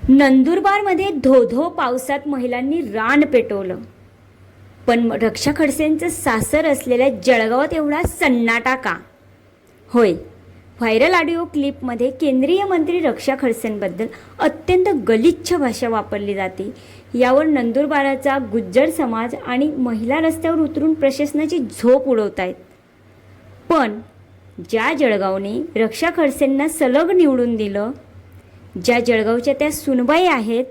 नंदुरबारमध्ये धो-धो पावसात महिलांनी रान पेटवलं, पण रक्षा खडसेंचं सासर असलेल्या जळगावात एवढा सन्नाटा का? होय, व्हायरल ऑडिओ क्लिपमध्ये केंद्रीय मंत्री रक्षा खडसेंबद्दल अत्यंत गलिच्छ भाषा वापरली जाते. यावर नंदुरबारचा गुज्जर समाज आणि महिला रस्त्यावर उतरून प्रशासनाची झोप उडवत आहेत. पण ज्या जळगावने रक्षा खडसेंना सलग निवडून दिलं, ज्या जळगावच्या त्या सुनबाई आहेत,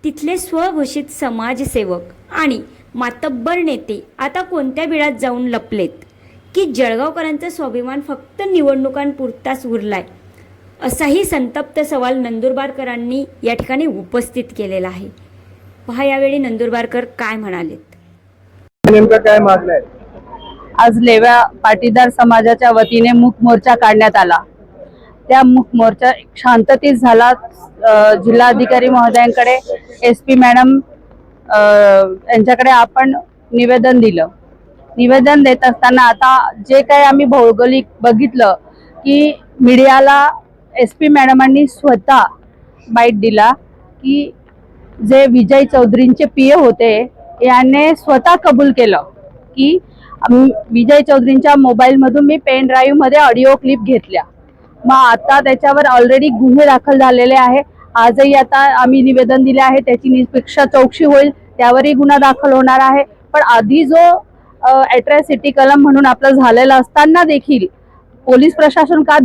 तिथले स्वघोषित समाजसेवक आणि मातब्बर नेते आता कोणत्या बिळात जाऊन लपलेत की जळगावकरांचा स्वाभिमान फक्त निवडणुकांपुरताच उरलाय, असाही संतप्त सवाल नंदुरबारकरांनी या ठिकाणी उपस्थित केलेला आहे. पहा यावेळी नंदुरबारकर काय म्हणालेत. नेमकं काय मागणं आहे? आज लेवा पाटीदार समाजाच्या वतीने मूक मोर्चा काढण्यात आला. त्या मूक मोर्चा शांततेत झाला. जिल्हाधिकारी महोदयांकडे SP मॅडम यांच्याकडे आपण निवेदन दिलं. निवेदन देत असताना आता जे काही आम्ही भौगोलिक बघितलं की मीडियाला SP मॅडमांनी स्वतः बाईट दिला की जे विजय चौधरींचे PA होते याने स्वतः कबूल केलं की विजय चौधरींच्या मोबाईलमधून मी पेन ड्राईव्ह मध्ये ऑडिओ क्लिप घेतल्या. मग आता त्याच्यावर ऑलरेडी गुन्हे दाखल झालेले आहे. आजही आता आम्ही निवेदन दिले आहे, त्याची निष्पक्ष चौकशी होईल, त्यावरही गुन्हा दाखल होणार आहे. पण आधी जो अॅट्रॉसिटी कलम म्हणून आपलं झालेलं असताना देखील पोलीस प्रशासन का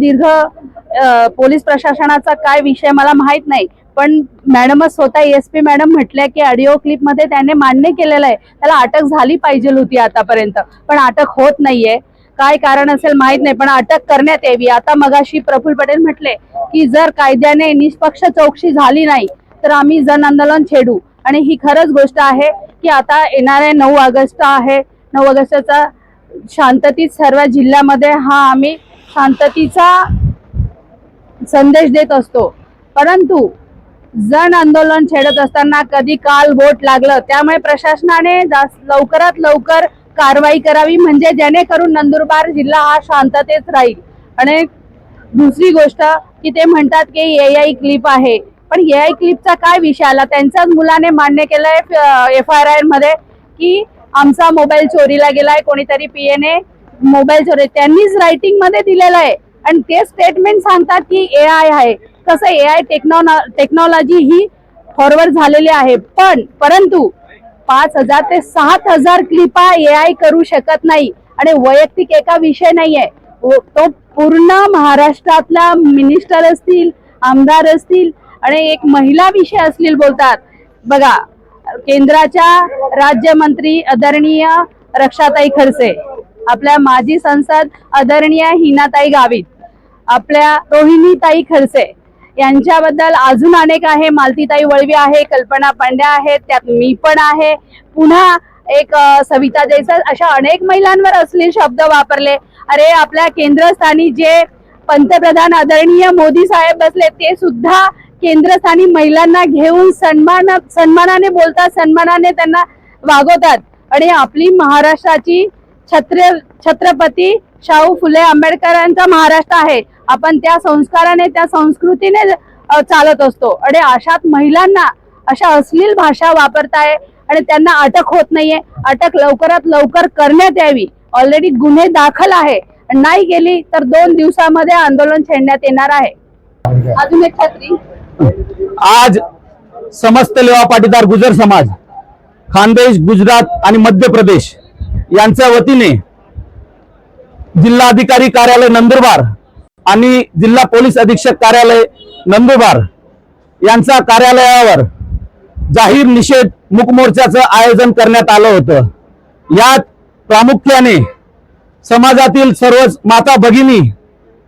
पोलीस प्रशासनाचा काय विषय मला माहित नाही, पण मॅडमच स्वतः SP मॅडम म्हटल्या की ऑडिओ क्लिप मध्ये त्याने मान्य केलेलं आहे, त्याला अटक झाली पाहिजे होती आतापर्यंत, पण अटक होत नाहीये. काय कारण असेल माहित नाही, पण अटक करण्यात यावी. आता मगाशी प्रफुल्ल पटेल म्हटले की जर कायद्याने निष्पक्ष चौकशी झाली नाही तर आम्ही जन आंदोलन छेडू. आणि ही खरंच गोष्ट आहे की आता येणारे 9 ऑगस्ट आहे. 9 ऑगस्टचा शांततेत सर्व जिल्ह्यामध्ये हा आम्ही शांततेचा संदेश देत असतो. परंतु जन आंदोलन छेडत असताना कधी काल बोट लागलं, त्यामुळे प्रशासनाने लवकरात लवकर कारवाई करावी, म्हणजे जेणेकरून नंदुरबार जिल्हा हा शांततेत राहील. आणि दुसरी गोष्ट की ते म्हणतात की AI क्लिप आहे, पण AI क्लिपचा काय विषय आला? त्यांच्याच मुलाने मान्य केलंय FIR मध्ये की आमचा मोबाईल चोरीला गेलाय, कोणीतरी PA ने मोबाईल चोरी, त्यांनीच रायटिंग मध्ये दिलेलं आहे. आणि ते स्टेटमेंट सांगतात की AI आहे. कसं AI टेक्नॉलॉजी ही फॉरवर्ड झालेली आहे, परंतु 5000 ते 7000 क्लिपा AI करू शकत नाही. आणि वैयक्तिक एका विषय नाहीये, तो पूर्ण महाराष्ट्रातला मिनिस्टर असतील, आमदार असतील आणि एक महिला विषय असतील बोलतात. बघा, केंद्राच्या राज्यमंत्री आदरणीय रक्षाताई खडसे, आपल्या माजी संसद आदरणीय हिनाताई गावित, आपल्या रोहिणीताई खडसे यांच्याबद्दल अजून अनेक आहे. मालतीताई वळवी आहे, कल्पना पांड्या आहे, त्यात मी पण आहे, पुन्हा एक सविता जयस्वाल, अशा अनेक महिलांवर अश्लील शब्द वापरले. अरे आपल्या केंद्रस्थानी जे पंतप्रधान आदरणीय मोदी साहेब बसले, ते सुद्धा केंद्रस्थानी महिलांना घेऊन सन्मानाने बोलतात, सन्मानाने त्यांना वागवतात. आणि आपली महाराष्ट्राची छत्रपती शाहू फुले आंबेडकरांचा महाराष्ट्र आहे. आपण त्या संस्काराने, त्या संस्कृतीने चालत असतो. आणि अशात महिलांना अशा अश्लील भाषा वापरताय आणि त्यांना अटक होत नाहीये. अटक लवकरात लवकर करण्यात यावी. ऑलरेडी गुन्हे दाखल आहे, नाही गेली तर 2 दिवसामध्ये आंदोलन छेडण्यात येणार आहे. अजून एक खात्री, आज समस्त लेवा पाटीदार गुजर समाज, खानदेश, गुजरात आणि मध्य प्रदेश यांच्या वतीने जिल्हाधिकारी कार्यालय नंदुरबार आणि जिल्हा पोलीस अधीक्षक कार्यालय नंदुरबार यांच्या कार्यालयावर जाहीर निषेध मूक मोर्चाचं आयोजन करण्यात आलं होतं. यात प्रामुख्याने समाजातील सर्वच माता भगिनी,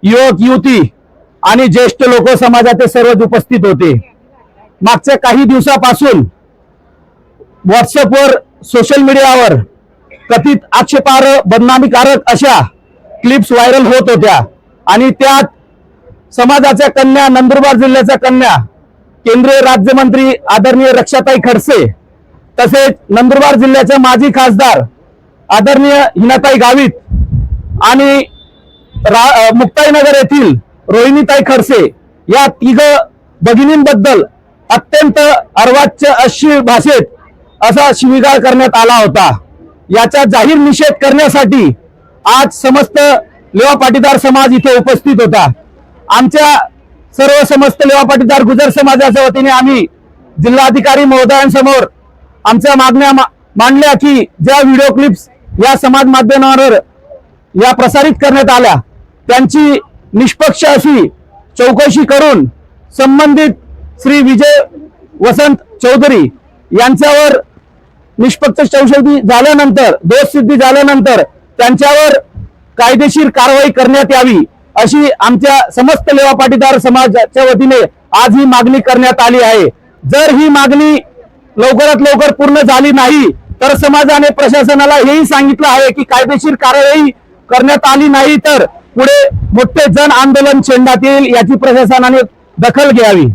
युवक युवती आणि ज्येष्ठ लोक समाजाचे सर्वच उपस्थित होते. मागच्या काही दिवसापासून व्हॉट्सअपवर, सोशल मीडियावर कथित आक्षेपार्ह, बदनामीकारक अशा क्लिप्स व्हायरल होत होत्या. आणि त्यात समाजाच्या कन्या, नंदुरबार जिल्ह्याच्या कन्या, केंद्रीय राज्यमंत्री आदरणीय रक्षाताई खडसे, तसेच नंदुरबार जिल्ह्याचे माजी खासदार आदरणीय हिनाताई गावित आणि मुक्ताईनगर येथील रोहिणीताई खडसे या 3 भगिनींबद्दल अत्यंत अर्वाच्य अश्लील भाषेत असा शिवीगाळ करण्यात आला होता. याचा जाहीर निषेध करण्यासाठी आज समस्त लेवा पाटीदार समाज इथे उपस्थित होता. आमच्या सर्व समस्त लेवा पाटीदार गुजर समाजाच्या वतीने आम्ही जिल्हाधिकारी महोदयांसमोर आमच्या मागण्या मांडल्या की ज्या व्हिडिओ क्लिप्स या समाज माध्यमांवर या प्रसारित करण्यात आल्या त्यांची निष्पक्ष अशी चौकशी करून संबंधित श्री विजय वसंत चौधरी यांच्यावर निष्पक्ष चौकशी झाल्यानंतर दोष सिद्धी झाल्यानंतर त्यांच्यावर कायदेशीर कारवाई करण्यात यावी अशी आमच्या समस्त लेवा पाटीदार समाजाच्या वतीने आज ही मागणी करण्यात आली आहे. जर ही मागणी लवकरात लवकर पूर्ण झाली नाही तर समाजाने प्रशासनाला हेही सांगितलं आहे की कायदेशीर कारवाई करण्यात आली नाही तर पुढे मोठे जन आंदोलन छेडण्यात येईल, याची प्रशासनाने दखल घ्यावी.